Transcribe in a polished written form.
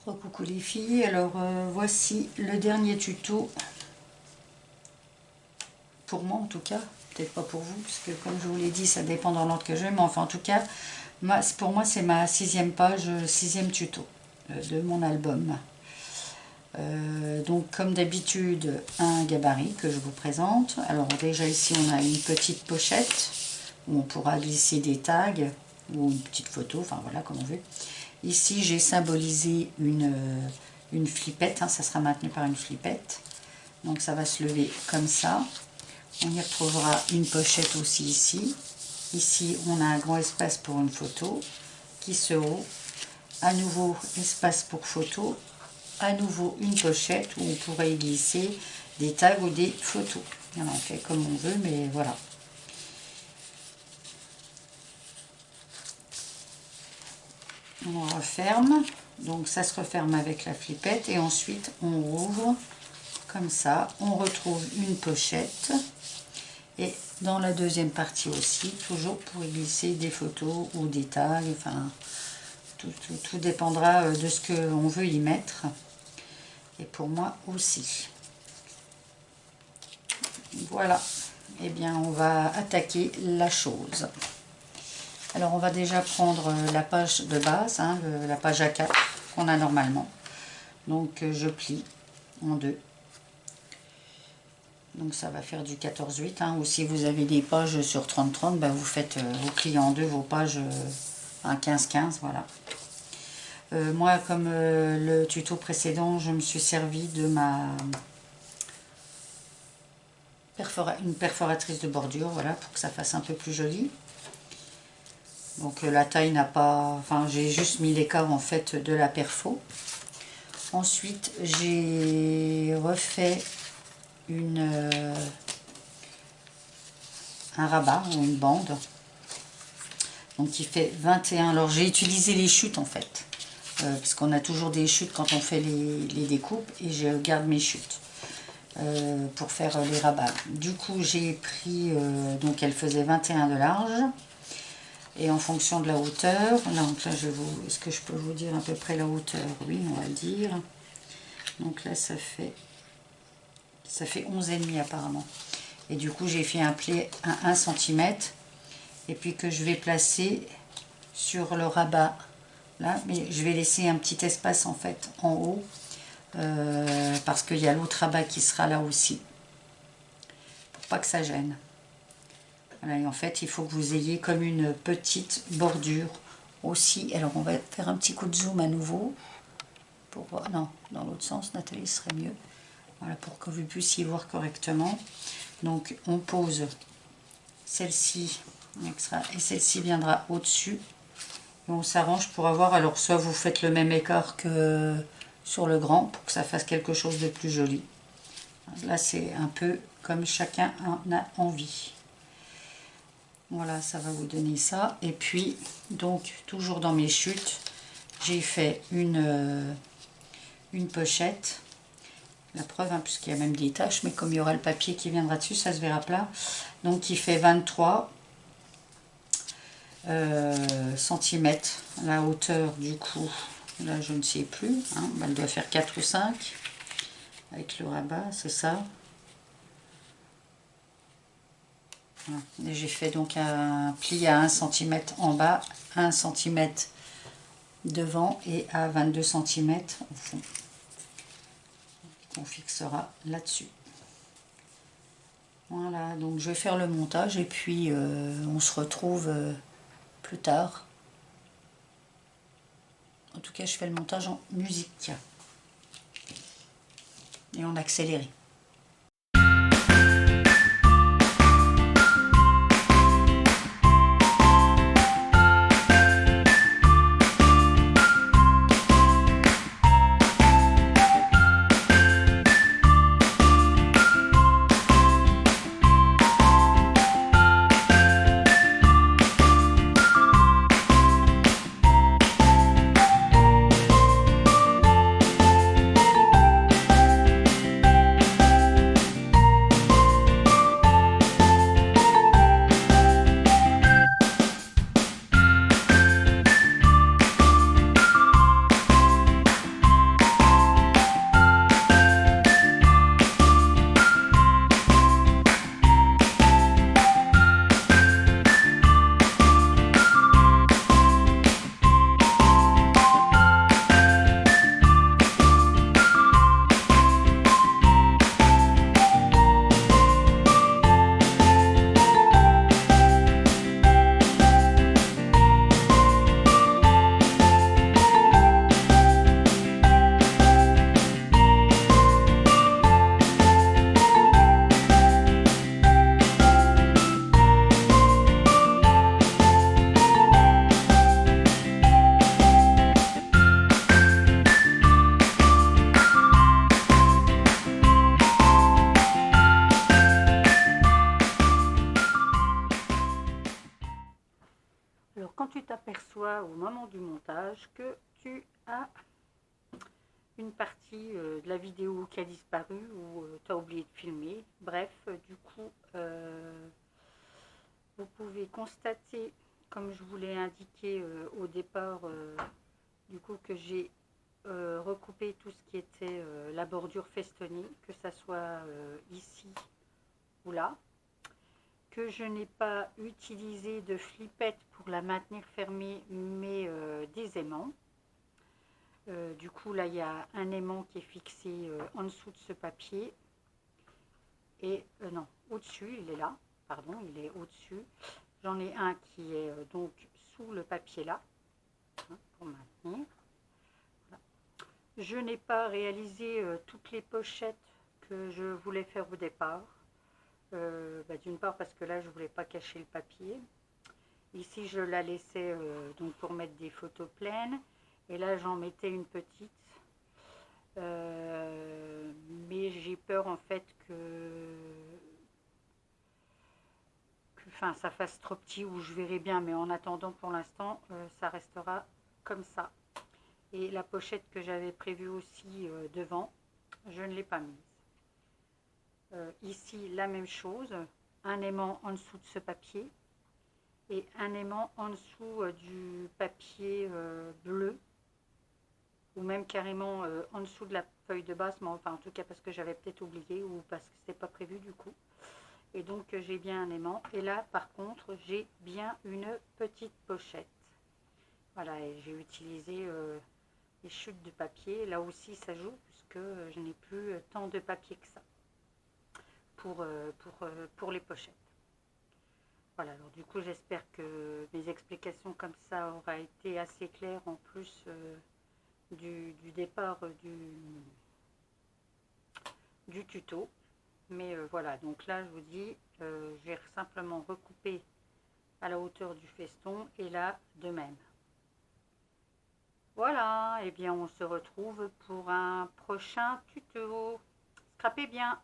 Coucou les filles, alors voici le dernier tuto, pour moi en tout cas, peut-être pas pour vous, parce que comme je vous l'ai dit, ça dépend dans l'ordre que je vais, mais enfin en tout cas, pour moi c'est ma 6e page, 6e tuto de mon album. Donc comme d'habitude, un gabarit que je vous présente. Alors déjà ici on a une petite pochette, où on pourra glisser des tags, ou une petite photo, enfin voilà comme on veut. Ici, j'ai symbolisé une flippette, hein, ça sera maintenu par une flippette. Donc ça va se lever comme ça. On y retrouvera une pochette aussi ici. Ici, on a un grand espace pour une photo qui se haut. À nouveau, espace pour photo. À nouveau, une pochette où on pourrait y glisser des tags ou des photos. Alors, on fait comme on veut, mais voilà. On referme, donc ça se referme avec la flippette et ensuite on ouvre comme ça, on retrouve une pochette et dans la deuxième partie aussi, toujours pour y glisser des photos ou des tags, enfin tout dépendra de ce qu'on veut y mettre et pour moi aussi. Voilà, et bien on va attaquer la chose. Alors on va déjà prendre la page de base, hein, la page A4 qu'on a normalement. Donc je plie en deux. Donc ça va faire du 14-8. Hein, ou si vous avez des pages sur 30-30, ben vous faites, vous pliez en deux vos pages à 15-15, voilà. Moi comme le tuto précédent, je me suis servi de une perforatrice de bordure, voilà, pour que ça fasse un peu plus joli. Donc la taille n'a pas... Enfin, j'ai juste mis l'écart en fait de la perfo. Ensuite, j'ai refait un rabat ou une bande. Donc qui fait 21. Alors j'ai utilisé les chutes en fait. Parce qu'on a toujours des chutes quand on fait les découpes. Et je garde mes chutes pour faire les rabats. Du coup, j'ai pris... donc elle faisait 21 de large. Et en fonction de la hauteur, donc là est-ce que je peux vous dire à peu près la hauteur? Oui, on va le dire. Donc là ça fait 11,5 apparemment. Et du coup j'ai fait un pli à 1 cm et puis que je vais placer sur le rabat là, mais je vais laisser un petit espace en fait en haut parce qu'il y a l'autre rabat qui sera là aussi pour pas que ça gêne. Voilà, et en fait, il faut que vous ayez comme une petite bordure aussi. Alors, on va faire un petit coup de zoom à nouveau. Pour voir, non, dans l'autre sens, Nathalie, ce serait mieux. Voilà, pour que vous puissiez voir correctement. Donc, on pose celle-ci, et celle-ci viendra au-dessus. Et on s'arrange pour avoir, alors, soit vous faites le même écart que sur le grand, pour que ça fasse quelque chose de plus joli. Là, c'est un peu comme chacun en a envie. Voilà, ça va vous donner ça. Et puis, donc, toujours dans mes chutes, j'ai fait une pochette. La preuve, hein, puisqu'il y a même des taches, mais comme il y aura le papier qui viendra dessus, ça se verra plat. Donc, qui fait 23 cm. La hauteur, du coup, là, je ne sais plus. Hein, elle doit faire 4 ou 5 avec le rabat, c'est ça. J'ai fait donc un pli à 1 cm en bas, 1 cm devant et à 22 cm au fond. On fixera là-dessus. Voilà, donc je vais faire le montage et puis on se retrouve plus tard. En tout cas, je fais le montage en musique et en accéléré. Alors quand tu t'aperçois au moment du montage que tu as une partie de la vidéo qui a disparu ou tu as oublié de filmer, bref, du coup, vous pouvez constater, comme je vous l'ai indiqué au départ, du coup que j'ai recoupé tout ce qui était la bordure festonnée, que ça soit ici ou là, que je n'ai pas utilisé de flippette pour la maintenir fermée, mais des aimants. Du coup, là, il y a un aimant qui est fixé en dessous de ce papier. Et non, au-dessus, il est là. Pardon, il est au-dessus. J'en ai un qui est donc sous le papier là, hein, pour maintenir. Voilà. Je n'ai pas réalisé toutes les pochettes que je voulais faire au départ. D'une part parce que là, je ne voulais pas cacher le papier. Ici, je la laissais donc pour mettre des photos pleines. Et là, j'en mettais une petite. Mais j'ai peur en fait enfin, ça fasse trop petit ou je verrai bien. Mais en attendant, pour l'instant, ça restera comme ça. Et la pochette que j'avais prévue aussi devant, je ne l'ai pas mise. Ici, la même chose. Un aimant en dessous de ce papier. Et un aimant en dessous du papier bleu, ou même carrément en dessous de la feuille de base, mais enfin en tout cas parce que j'avais peut-être oublié ou parce que c'était pas prévu du coup. Et donc j'ai bien un aimant. Et là par contre j'ai bien une petite pochette. Voilà, et j'ai utilisé les chutes de papier. Là aussi ça joue puisque je n'ai plus tant de papier que ça pour les pochettes. Voilà, alors du coup j'espère que mes explications comme ça aura été assez claires en plus du départ du tuto. Mais voilà, donc là je vous dis, j'ai simplement recoupé à la hauteur du feston et là de même. Voilà, et bien on se retrouve pour un prochain tuto. Scrapez bien.